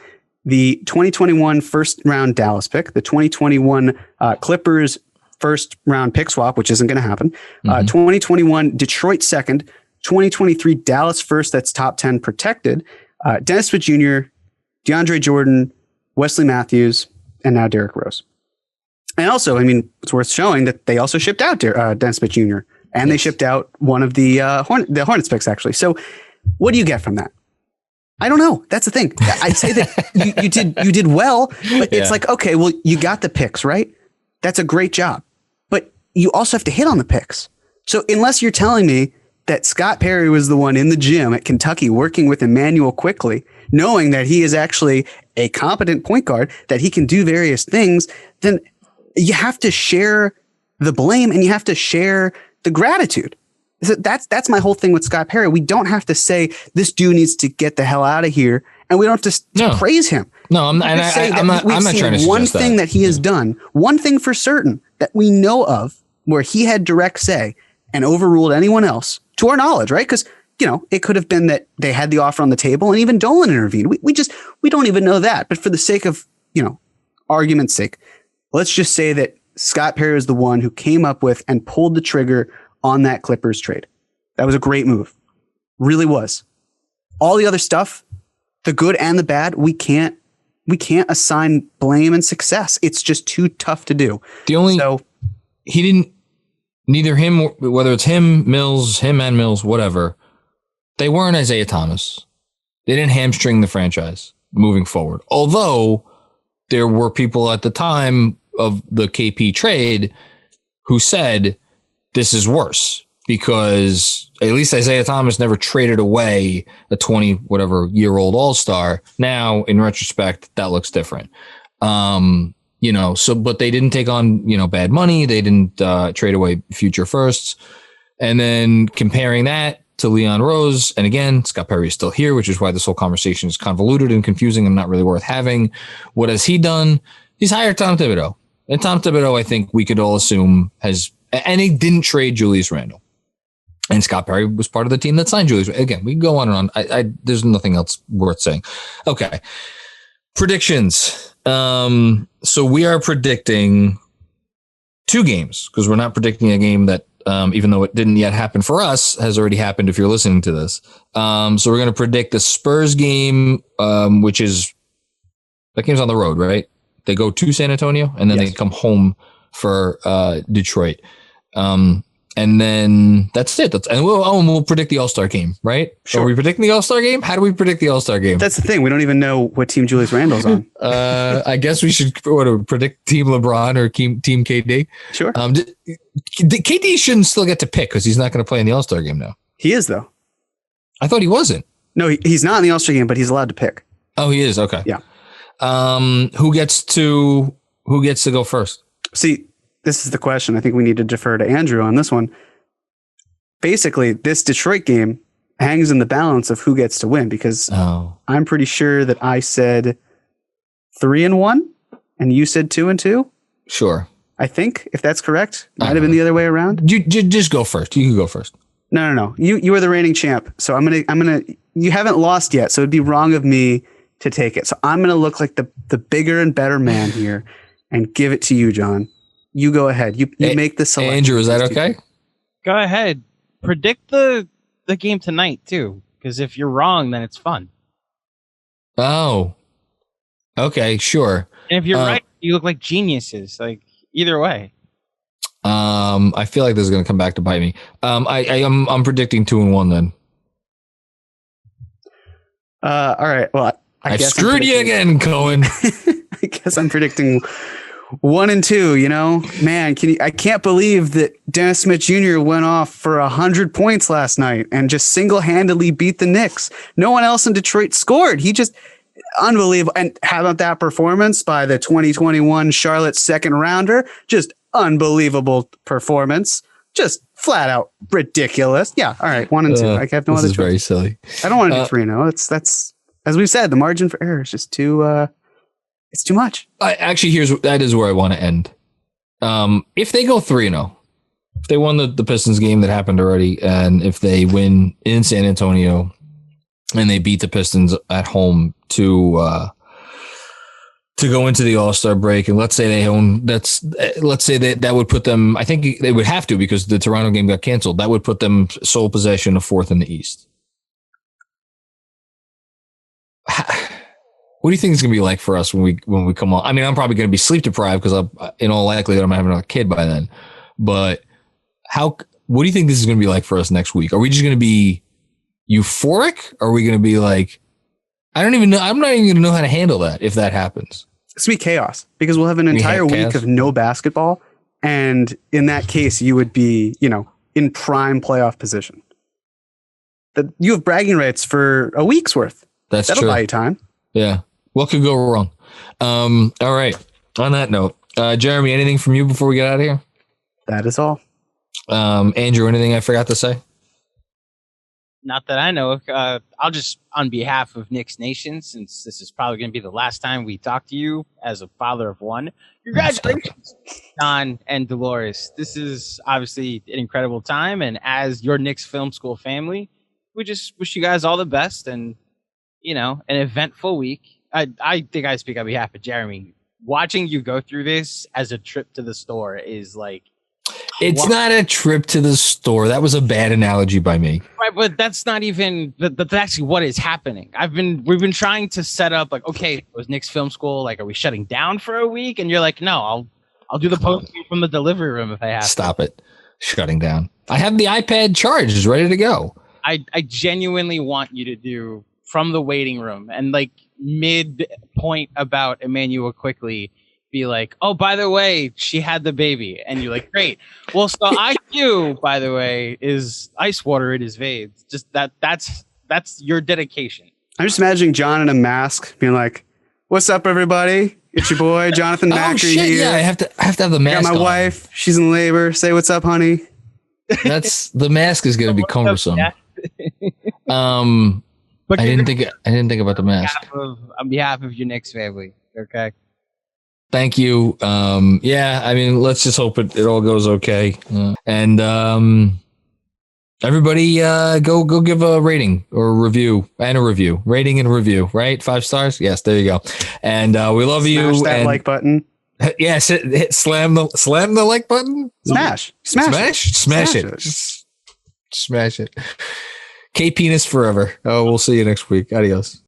the 2021 first round Dallas pick, the 2021 Clippers first round pick swap, which isn't going to happen, 2021 Detroit second, 2023 Dallas first, that's top 10 protected, Dennis Smith Jr., DeAndre Jordan, Wesley Matthews, and now Derrick Rose. And also, I mean, it's worth showing that they also shipped out Dennis Smith Jr. and they shipped out one of the Hornets picks, actually. So what do you get from that? I don't know. That's the thing. I'd say that you did well, but it's like, okay, well, you got the picks, right? That's a great job. But you also have to hit on the picks. So unless you're telling me that Scott Perry was the one in the gym at Kentucky working with Emmanuel quickly, knowing that he is actually a competent point guard, that he can do various things, then you have to share the blame and you have to share the gratitude. So that's my whole thing with Scott Perry. We don't have to say this dude needs to get the hell out of here, and we don't have to praise him. No, I'm not trying to one thing that he has done, one thing for certain that we know of where he had direct say and overruled anyone else to our knowledge, right? Because it could have been that they had the offer on the table and even Dolan intervened. We don't even know that. But for the sake of argument's sake, let's just say that Scott Perry is the one who came up with and pulled the trigger on that Clippers trade. That was a great move. Really was. All the other stuff, the good and the bad, we can't assign blame and success. It's just too tough to do. He didn't, neither him, whether it's him and Mills, whatever, they weren't Isaiah Thomas. They didn't hamstring the franchise moving forward. Although there were people at the time of the KP trade who said this is worse because at least Isaiah Thomas never traded away a 20-whatever-year-old all-star. Now, in retrospect, that looks different. But they didn't take on, bad money. They didn't trade away future firsts. And then comparing that to Leon Rose, and again, Scott Perry is still here, which is why this whole conversation is convoluted and confusing and not really worth having. What has he done? He's hired Tom Thibodeau. And Tom Thibodeau, I think we could all assume and he didn't trade Julius Randle. And Scott Perry was part of the team that signed Julius. Again, we can go on and on. There's nothing else worth saying. Okay. Predictions. So we are predicting 2 games because we're not predicting a game that, even though it didn't yet happen for us, has already happened if you're listening to this. So we're going to predict the Spurs game, which is, that game's on the road, right? They go to San Antonio and then they come home for Detroit. And then that's it. We'll predict the All-Star game, right? Sure. Are we predicting the All-Star game? How do we predict the All-Star game? That's the thing. We don't even know what team Julius Randle's on. I guess we should predict Team LeBron or Team KD. Sure. KD shouldn't still get to pick because he's not going to play in the All-Star game now. He is, though. I thought he wasn't. No, he's not in the All-Star game, but he's allowed to pick. Oh, he is? Okay. Yeah. Who gets to go first? See, this is the question. I think we need to defer to Andrew on this one. Basically, this Detroit game hangs in the balance of who gets to win, because I'm pretty sure that I said 3-1 and you said 2-2. Sure. I think, if that's correct, might have been the other way around. You just go first. You can go first. No. You are the reigning champ. So I'm gonna. You haven't lost yet, so it'd be wrong of me to take it. So I'm gonna look like the bigger and better man here and give it to you, John. You go ahead. You make the selection. Andrew, is that okay? Go ahead. Predict the game tonight too, because if you're wrong, then it's fun. Oh. Okay, sure. And if you're right, you look like geniuses. Like either way. I feel like this is going to come back to bite me. I'm predicting 2-1 then. All right. Well, I've screwed you again, Cohen. I guess I'm predicting 1-2. You know, man, I can't believe that Dennis Smith Jr. went off for 100 points last night and just single-handedly beat the Knicks. No one else in Detroit scored. He just unbelievable. And how about that performance by the 2021 Charlotte second rounder? Just unbelievable performance. Just flat out ridiculous. Yeah. All right. 1-2. I have no other choice. This is very silly. I don't want to do 3-0. That's as we've said, the margin for error is just too. It's too much. That is where I want to end. If they go 3-0, if they won the Pistons game that happened already, and if they win in San Antonio and they beat the Pistons at home to go into the All-Star break, and let's say that would put them, I think they would have to, because the Toronto game got canceled. That would put them sole possession of fourth in the East. What do you think it's going to be like for us when we come on? I mean, I'm probably going to be sleep deprived because in all likelihood I'm having another kid by then. But what do you think this is going to be like for us next week? Are we just going to be euphoric? Are we going to be like, I don't even know. I'm not even going to know how to handle that if that happens. It's going to be chaos, because we'll have an entire week of no basketball. And in that case, you would be, in prime playoff position. You have bragging rights for a week's worth. That'll buy you time. Yeah. What could go wrong? All right. On that note, Jeremy, anything from you before we get out of here? That is all. Andrew, anything I forgot to say? Not that I know of. I'll just, on behalf of Knicks Nation, since this is probably going to be the last time we talk to you as a father of one, congratulations, Don and Dolores. This is obviously an incredible time, and as your Knicks Film School family, we just wish you guys all the best and, an eventful week. I think I speak on behalf of Jeremy. Watching you go through this as a trip to the store is like... It's not a trip to the store. That was a bad analogy by me. Right, but that's not even... That's actually what is happening. We've been trying to set up, like, okay, it was Knicks Film School. Like, are we shutting down for a week? And you're like, no, I'll do the post from the delivery room if I have to. Stop it. Shutting down. I have the iPad charged. It's ready to go. I genuinely want you to do from the waiting room and like mid point about Emmanuel quickly be like, oh, by the way, she had the baby. And you're like, great. Well, so IQ, by the way, is ice water. It is Vades. Just that's your dedication. I'm just imagining John in a mask being like, what's up, everybody? It's your boy, Jonathan Macri here. Yeah, I have to have the mask I got my wife. She's in labor. Say what's up, honey. The mask is going to be cumbersome. But I didn't think about the mask. On behalf of your Knicks family, okay. Thank you. Yeah, I mean, let's just hope it all goes okay. And everybody, go give a rating or a review and a review. Rating and a review, right? 5 stars. Yes, there you go. And we love you. Smash that like button. Yes, hit slam the like button. Smash it. Smash it. K penis forever. Oh, we'll see you next week. Adios.